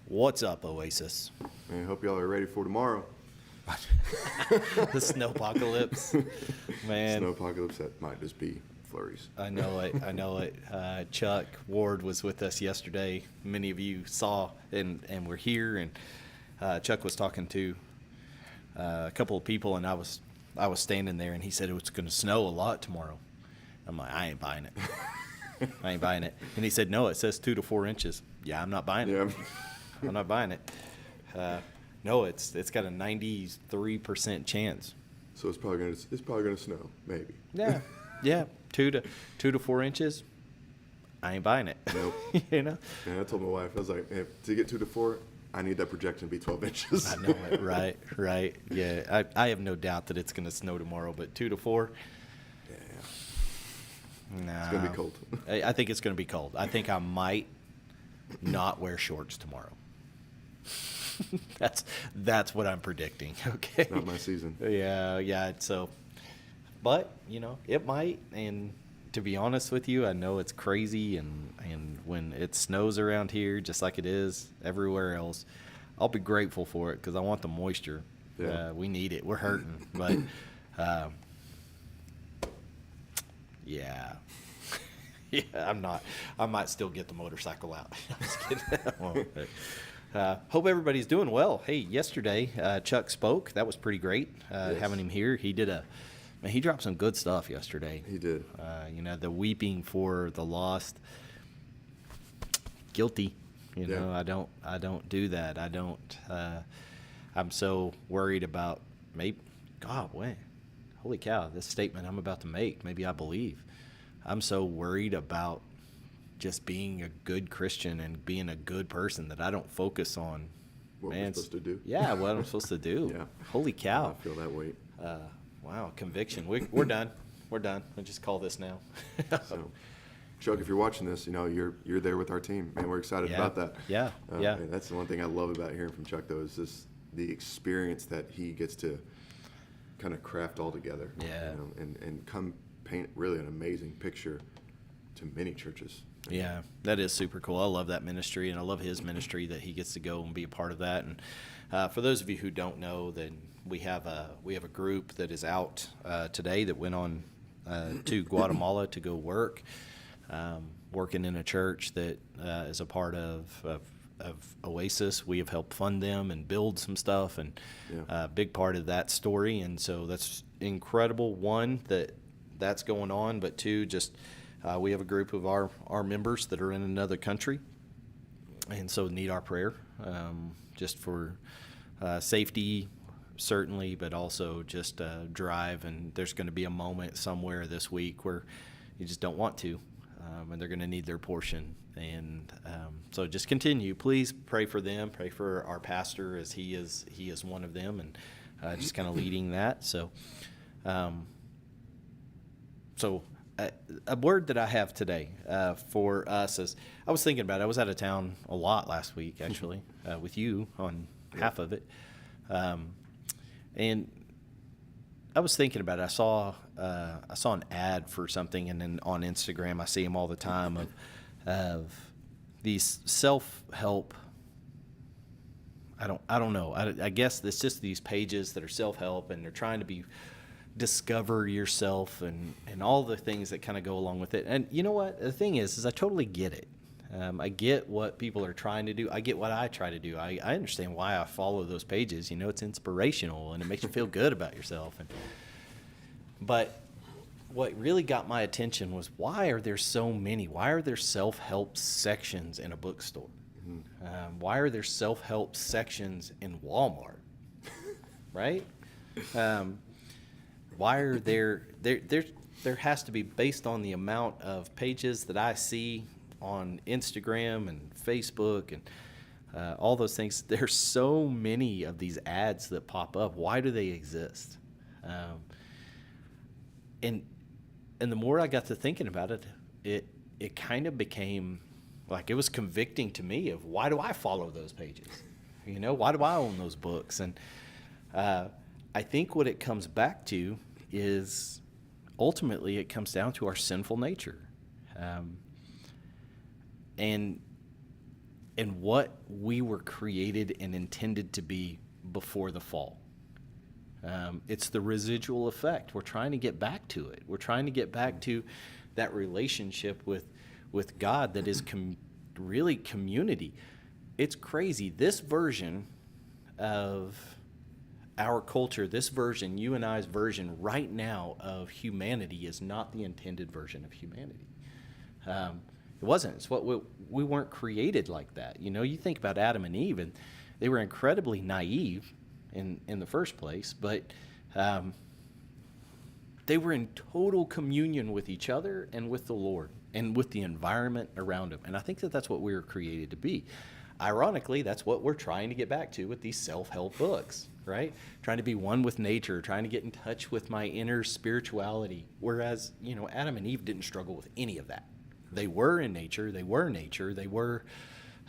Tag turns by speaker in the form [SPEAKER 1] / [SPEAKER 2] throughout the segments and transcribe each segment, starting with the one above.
[SPEAKER 1] What's up, Oasis?
[SPEAKER 2] Man, I hope y'all are ready for tomorrow.
[SPEAKER 1] The snowpocalypse, man.
[SPEAKER 2] Snowpocalypse that might just be flurries.
[SPEAKER 1] I know it. Chuck Ward was with us yesterday. Many of you saw and were here, and Chuck was talking to a couple of people, and I was standing there, and he said it was going to snow a lot tomorrow. I'm like, I ain't buying it. I ain't buying it. And he said, no, it says 2 to 4 inches. Yeah, I'm not buying it.
[SPEAKER 2] Yeah.
[SPEAKER 1] I'm not buying it. No, it's got a 93% chance.
[SPEAKER 2] So it's probably gonna snow, maybe.
[SPEAKER 1] Yeah, 2 to 4 inches. I ain't buying it.
[SPEAKER 2] Nope.
[SPEAKER 1] You know.
[SPEAKER 2] And I told my wife, I was like, hey, to get 2 to 4, I need that projection to be 12 inches.
[SPEAKER 1] I know it. Right. Yeah, I have no doubt that it's going to snow tomorrow, but 2 to 4.
[SPEAKER 2] Yeah.
[SPEAKER 1] Nah.
[SPEAKER 2] It's gonna be cold.
[SPEAKER 1] I think it's going to be cold. I think I might not wear shorts tomorrow. That's what I'm predicting. Okay.
[SPEAKER 2] Not my season.
[SPEAKER 1] Yeah. So, but it might. And to be honest with you, I know it's crazy. And when it snows around here, just like it is everywhere else, I'll be grateful for it because I want the moisture.
[SPEAKER 2] Yeah.
[SPEAKER 1] We need it. We're hurting. But yeah. Yeah, I'm not. I might still get the motorcycle out. I'm just kidding. Hope everybody's doing well. Hey, yesterday Chuck spoke. That was pretty great.
[SPEAKER 2] Yes.
[SPEAKER 1] Having him here, he dropped some good stuff yesterday.
[SPEAKER 2] He did.
[SPEAKER 1] The weeping for the lost. Guilty.
[SPEAKER 2] Yeah.
[SPEAKER 1] I don't do that. I don't. I'm so worried about holy cow! This statement I'm about to make. Maybe I believe. I'm so worried about just being a good Christian and being a good person that I don't focus on
[SPEAKER 2] What we're supposed to do.
[SPEAKER 1] Yeah, what I'm supposed to do.
[SPEAKER 2] Yeah.
[SPEAKER 1] Holy cow.
[SPEAKER 2] I feel that weight.
[SPEAKER 1] Wow, conviction. We're done. We're done. We'll just call this now.
[SPEAKER 2] So, Chuck, if you're watching this, you're there with our team, and we're excited about that.
[SPEAKER 1] Yeah. Yeah.
[SPEAKER 2] And that's the one thing I love about hearing from Chuck, though, is just the experience that he gets to kind of craft all together.
[SPEAKER 1] Yeah.
[SPEAKER 2] And come paint really an amazing picture to many churches.
[SPEAKER 1] Yeah, that is super cool. I love that ministry, and I love his ministry that he gets to go and be a part of that. And for those of you who don't know, then we have a group that is out today that went on to Guatemala to go work, working in a church that is a part of Oasis. We have helped fund them and build some stuff, and a big part of that story. And so that's incredible. One, that's going on, but two, just we have a group of our members that are in another country, and so need our prayer, just for safety, certainly, but also just drive. And there's going to be a moment somewhere this week where you just don't want to, and they're going to need their portion. And so just continue. Please pray for them. Pray for our pastor, as he is one of them, and just kind of leading that. So. So a word that I have today for us is, I was thinking about it. I was out of town a lot last week, actually, with you on half of it. And I was thinking about it. I saw an ad for something, and then on Instagram, I see them all the time of these self-help. I don't know. I guess it's just these pages that are self-help, and they're trying to discover yourself and all the things that kind of go along with it. And you know what? The thing is I totally get it. I get what people are trying to do. I get what I try to do. I understand why I follow those pages. It's inspirational, and it makes you feel good about yourself. But what really got my attention was, why are there so many? Why are there self-help sections in a bookstore? Mm-hmm. Why are there self-help sections in Walmart? Right? Why are there has to be, based on the amount of pages that I see on Instagram and Facebook and all those things. There's so many of these ads that pop up. Why do they exist? And the more I got to thinking about it, it kind of became like, it was convicting to me of, why do I follow those pages? Why do I own those books? And I think what it comes back to is, ultimately, it comes down to our sinful nature. And and what we were created and intended to be before the fall. It's the residual effect. We're trying to get back to it. We're trying to get back to that relationship with God that is really community. It's crazy. This version of our culture, this version, you and I's version right now of humanity is not the intended version of humanity. It wasn't. It's what we weren't created like that. You know, you think about Adam and Eve, and they were incredibly naive in the first place, but they were in total communion with each other and with the Lord and with the environment around them. And I think that that's what we were created to be. Ironically, that's what we're trying to get back to with these self-help books, right? Trying to be one with nature, trying to get in touch with my inner spirituality. Whereas, you know, Adam and Eve didn't struggle with any of that. They were in nature. They were nature. They were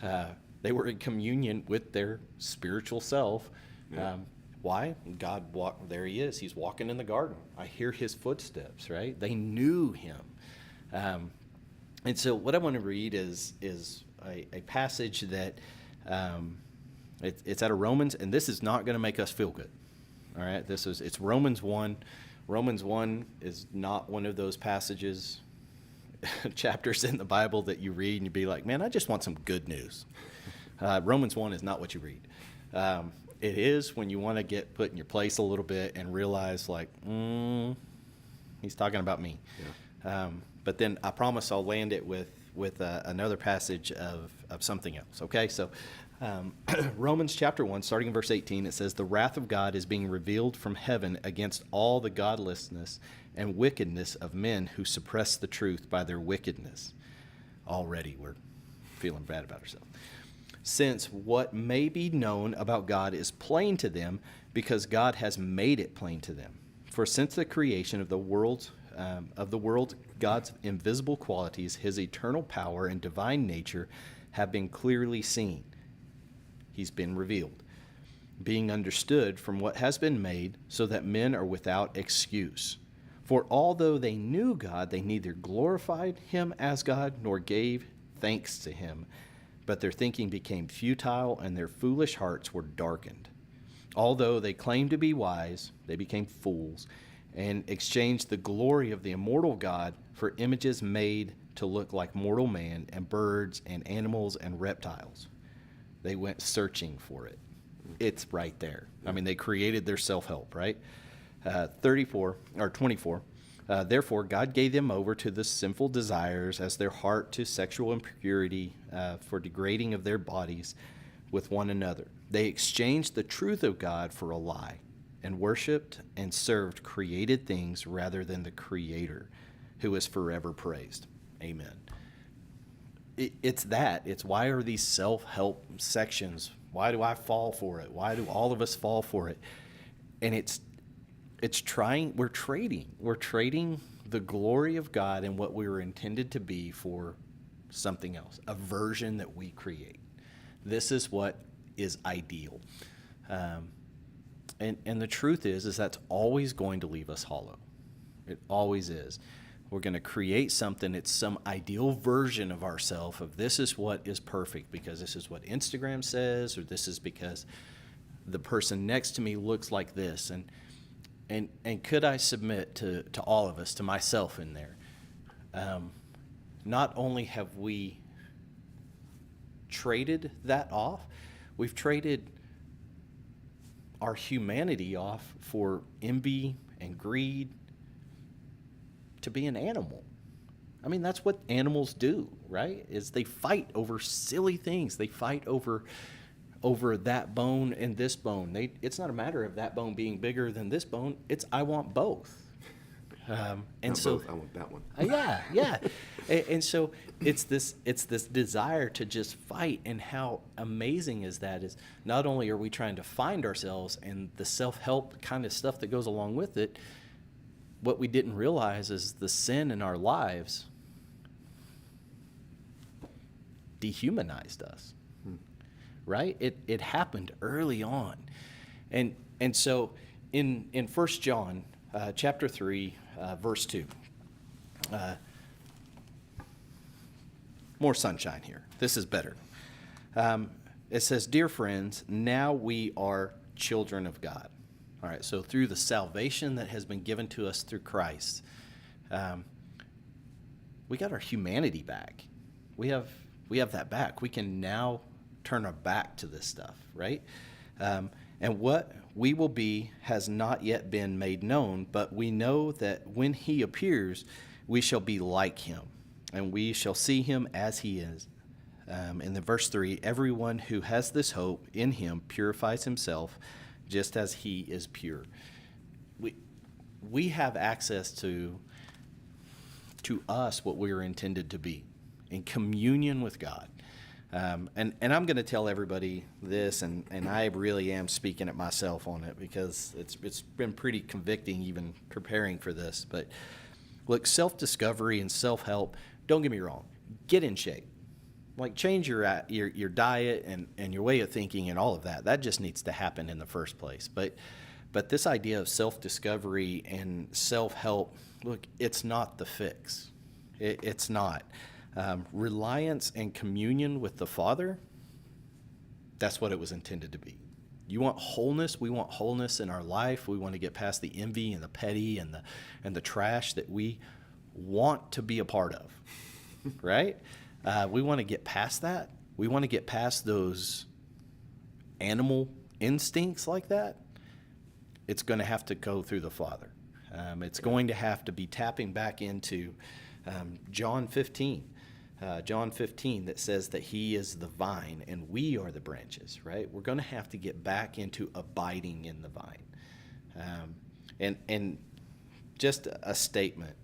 [SPEAKER 1] in communion with their spiritual self. Yeah. Why? God walked. There he is. He's walking in the garden. I hear his footsteps. Right? They knew him. And so, what I want to read is a passage that it's out of Romans, and this is not going to make us feel good. All right. It's Romans 1. Romans 1 is not one of those passages, chapters in the Bible that you read and you be like, man, I just want some good news. Romans 1 is not what you read. It is when you want to get put in your place a little bit and realize, like, he's talking about me. Yeah. But then I promise I'll land it with another passage of something else. Okay, so Romans chapter 1, starting in verse 18, it says, the wrath of God is being revealed from heaven against all the godlessness and wickedness of men who suppress the truth by their wickedness. Already we're feeling bad about ourselves. Since what may be known about God is plain to them, because God has made it plain to them. For since the creation of the world, God's invisible qualities, his eternal power and divine nature have been clearly seen. He's been revealed, being understood from what has been made, so that men are without excuse. For although they knew God, they neither glorified him as God nor gave thanks to him. But their thinking became futile, and their foolish hearts were darkened. Although they claimed to be wise, they became fools, and exchanged the glory of the immortal God for images made to look like mortal man, and birds, and animals, and reptiles. They went searching for it. It's right there. I mean, they created their self-help, right? 24. Therefore, God gave them over to the sinful desires as their heart to sexual impurity for degrading of their bodies with one another. They exchanged the truth of God for a lie and worshipped and served created things rather than the Creator, who is forever praised. Amen. It's that. It's why are these self-help sections? Why do I fall for it? Why do all of us fall for it? And we're trading the glory of God and what we were intended to be for something else, a version that we create. This is what is ideal. And the truth is that's always going to leave us hollow. It always is. We're going to create something. It's some ideal version of ourselves of this is what is perfect because this is what Instagram says, or this is because the person next to me looks like this. And could I submit to all of us, to myself in there, not only have we traded that off, we've traded our humanity off for envy and greed to be an animal. I mean, that's what animals do, right? Is they fight over silly things. They fight over that bone and this bone. It's not a matter of that bone being bigger than this bone. It's I want both. And
[SPEAKER 2] not
[SPEAKER 1] so
[SPEAKER 2] both. I want that one.
[SPEAKER 1] Yeah. And so it's this desire to just fight. And how amazing is that? Is not only are we trying to find ourselves and the self-help kind of stuff that goes along with it, what we didn't realize is the sin in our lives dehumanized us. Right? It happened early on. And so in 1 John chapter 3, verse 2, more sunshine here. This is better. It says, "Dear friends, now we are children of God." All right, so through the salvation that has been given to us through Christ, we got our humanity back. We have that back. We can now turn our back to this stuff, right? And what we will be has not yet been made known, but we know that when he appears, we shall be like him, and we shall see him as he is. In the verse 3, everyone who has this hope in him purifies himself just as he is pure. We have access to us what we are intended to be, in communion with God. And I'm going to tell everybody this, and I really am speaking at myself on it because it's been pretty convicting even preparing for this. But look, self-discovery and self-help, don't get me wrong, get in shape. Like change your diet and your way of thinking and all of that. That just needs to happen in the first place. But this idea of self-discovery and self-help, look, it's not the fix. It's not. Reliance and communion with the Father, that's what it was intended to be. You want wholeness? We want wholeness in our life. We want to get past the envy and the petty and the trash that we want to be a part of, right? We want to get past that. We want to get past those animal instincts like that. It's going to have to go through the Father. It's going to have to be tapping back into John 15. John 15 that says that he is the vine and we are the branches, right? We're going to have to get back into abiding in the vine. And just a statement,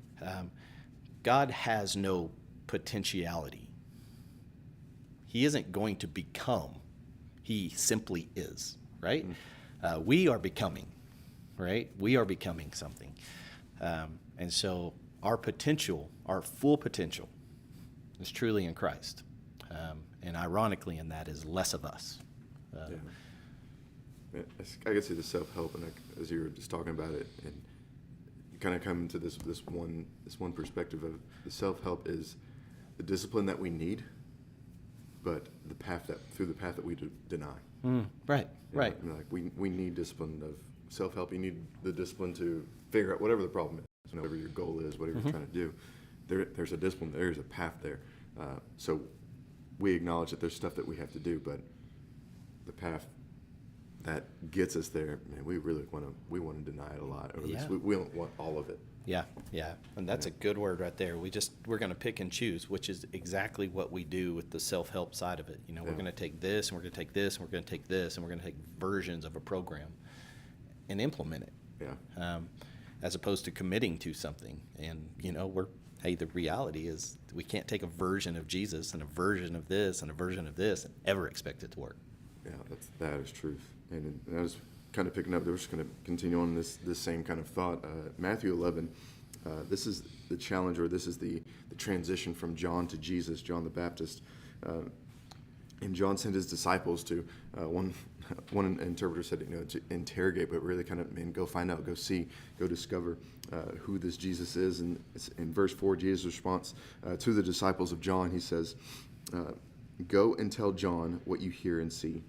[SPEAKER 1] God has no potentiality. He isn't going to become. He simply is, right? We are becoming, right? We are becoming something. And so our potential, our full potential, is truly in Christ. And ironically in that is less of us.
[SPEAKER 2] Yeah, I could see the self-help, and as you were just talking about it, and you kind of come to this one perspective of the self-help is the discipline that we need, but through the path that we deny.
[SPEAKER 1] Right.
[SPEAKER 2] Like we need discipline of self-help. You need the discipline to figure out whatever the problem is, whatever your goal is, whatever you're trying to do. There's a discipline. There's a path there. So we acknowledge that there's stuff that we have to do, but the path that gets us there, man, we really want to deny it a lot, or at least we don't want all of it.
[SPEAKER 1] Yeah, and that's a good word right there. We're going to pick and choose, which is exactly what we do with the self-help side of it. You know, we're going to take this, and we're going to take this, and we're going to take this, and we're going to take versions of a program and implement it.
[SPEAKER 2] Yeah.
[SPEAKER 1] As opposed to committing to something. And, you know, the reality is we can't take a version of Jesus and a version of this and a version of this and ever expect it to work.
[SPEAKER 2] Yeah, that is truth. And I was kind of picking up, we're just going to continue on this same kind of thought. Matthew 11, this is the challenge, or this is the transition from John to Jesus, John the Baptist. And John sent his disciples to, one interpreter said, to interrogate, but really kind of, go find out, go see, go discover who this Jesus is. And in verse 4, Jesus' response to the disciples of John, he says, "Go and tell John what you hear and see.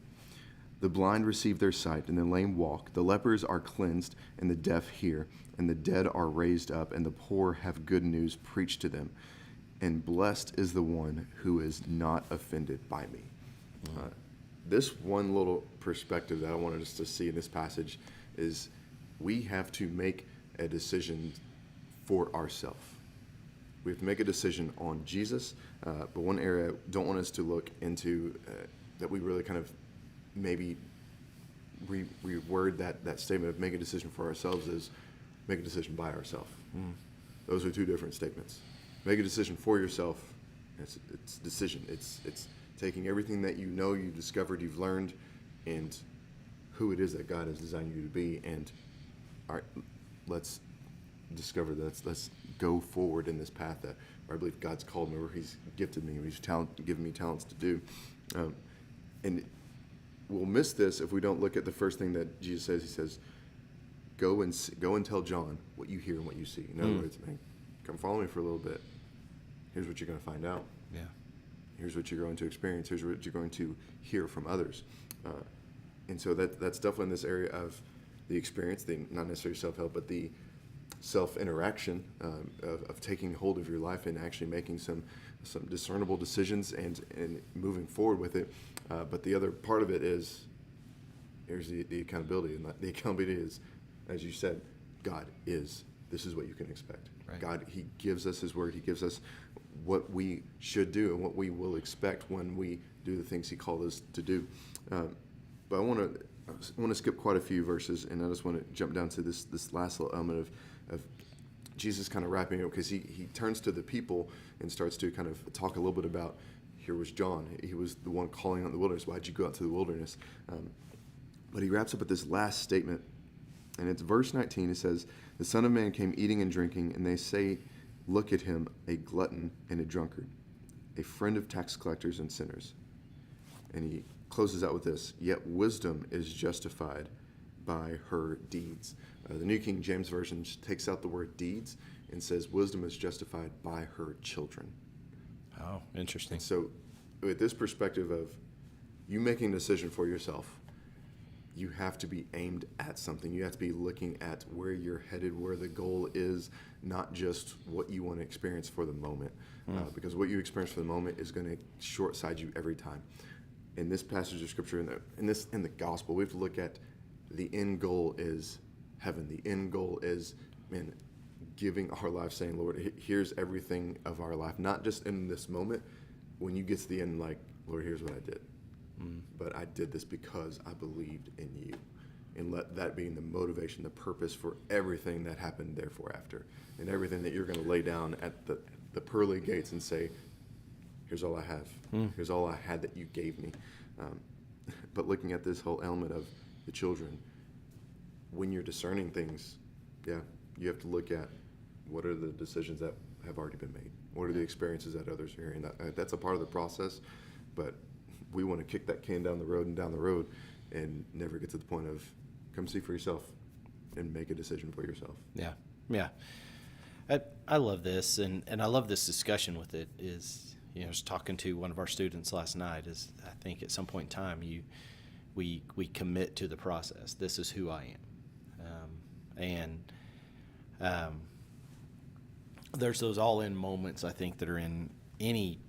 [SPEAKER 2] The blind receive their sight, and the lame walk. The lepers are cleansed, and the deaf hear, and the dead are raised up, and the poor have good news preached to them. And blessed is the one who is not offended by me." This one little perspective that I wanted us to see in this passage is we have to make a decision for ourselves. We have to make a decision on Jesus, but one area I don't want us to look into that we really kind of maybe reword that statement of make a decision for ourselves is make a decision by ourselves. Those are two different statements. Make a decision for yourself. It's decision. It's taking everything that you've discovered, you've learned, and who it is that God has designed you to be, and all right, let's discover that. Let's go forward in this path that where I believe God's called me, where He's gifted me, where He's given me talents to do. And we'll miss this if we don't look at the first thing that Jesus says. He says, go and tell John what you hear and what you see. In other words, man, come follow me for a little bit. Here's what you're going to find out.
[SPEAKER 1] Yeah.
[SPEAKER 2] Here's what you're going to experience. Here's what you're going to hear from others. And so that's definitely in this area of the experience, not necessarily self-help, but the self-interaction of taking hold of your life and actually making some discernible decisions and moving forward with it. But the other part of it is, here's the accountability. And the accountability is, as you said, God is. This is what you can expect.
[SPEAKER 1] Right.
[SPEAKER 2] God, he gives us his word. He gives us what we should do and what we will expect when we do the things he called us to do. But I want to skip quite a few verses, and I just want to jump down to this last little element of Jesus kind of wrapping up, because he turns to the people and starts to kind of talk a little bit about, here was John. He was the one calling out the wilderness. Why'd you go out to the wilderness? But he wraps up with this last statement, and it's verse 19. It says, the Son of Man came eating and drinking, and they say, look at him, a glutton and a drunkard, a friend of tax collectors and sinners. And he closes out with this, yet wisdom is justified by her deeds. The New King James Version takes out the word deeds and says wisdom is justified by her children.
[SPEAKER 1] Oh, interesting.
[SPEAKER 2] And so with this perspective of you making a decision for yourself, you have to be aimed at something. You have to be looking at where you're headed, where the goal is, not just what you want to experience for the moment. Because what you experience for the moment is going to short-side you every time. In this passage of Scripture, in the gospel, we have to look at the end goal is heaven. The end goal is, giving our life, saying, Lord, here's everything of our life. Not just in this moment. When you get to the end, like, Lord, here's what I did. But I did this because I believed in you. And let that be the motivation, the purpose for everything that happened therefore after. And everything that you're going to lay down at the pearly gates and say, here's all I have. Here's all I had that you gave me. But looking at this whole element of the children, when you're discerning things, you have to look at what are the decisions that have already been made. What are the experiences that others are hearing? That's a part of the process, but we want to kick that can down the road and never get to the point of come see for yourself and make a decision for yourself.
[SPEAKER 1] Yeah. I love this, and I love this discussion with it. Is, I was talking to one of our students last night. Is I think at some point in time we commit to the process. This is who I am, there's those all-in moments, I think, that are in any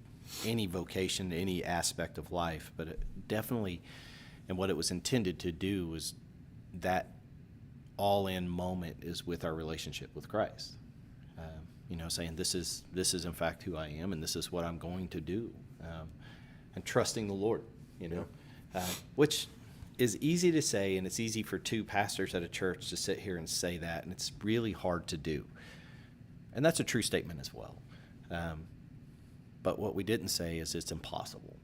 [SPEAKER 1] vocation, any aspect of life, but it definitely, and what it was intended to do was that all-in moment is with our relationship with Christ. Saying this is in fact who I am, and this is what I'm going to do, and trusting the Lord, which is easy to say, and it's easy for two pastors at a church to sit here and say that, and it's really hard to do. And that's a true statement as well. But what we didn't say is it's impossible.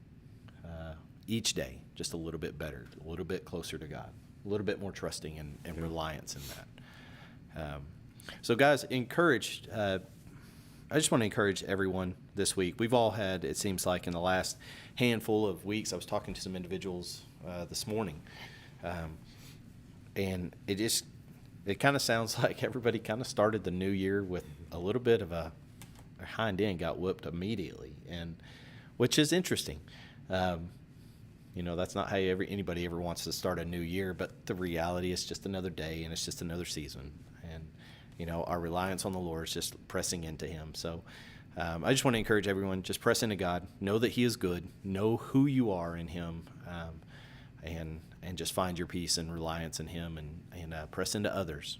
[SPEAKER 1] Each day, just a little bit better, a little bit closer to God, a little bit more trusting and reliance in that. So guys, I just want to encourage everyone this week. We've all had, it seems like in the last handful of weeks, I was talking to some individuals this morning, and it kind of sounds like everybody kind of started the new year with a little bit of a hind end got whooped immediately, and which is interesting. That's not how anybody ever wants to start a new year, but the reality is just another day, and it's just another season. And, our reliance on the Lord is just pressing into him. So I just want to encourage everyone, just press into God, know that he is good, know who you are in him, and just find your peace and reliance in him, and press into others,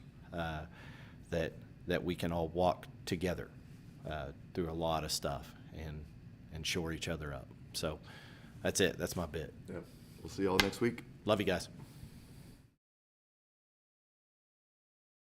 [SPEAKER 1] that we can all walk together through a lot of stuff and shore each other up. So that's it. That's my bit.
[SPEAKER 2] Yeah. We'll see y'all next week.
[SPEAKER 1] Love you guys.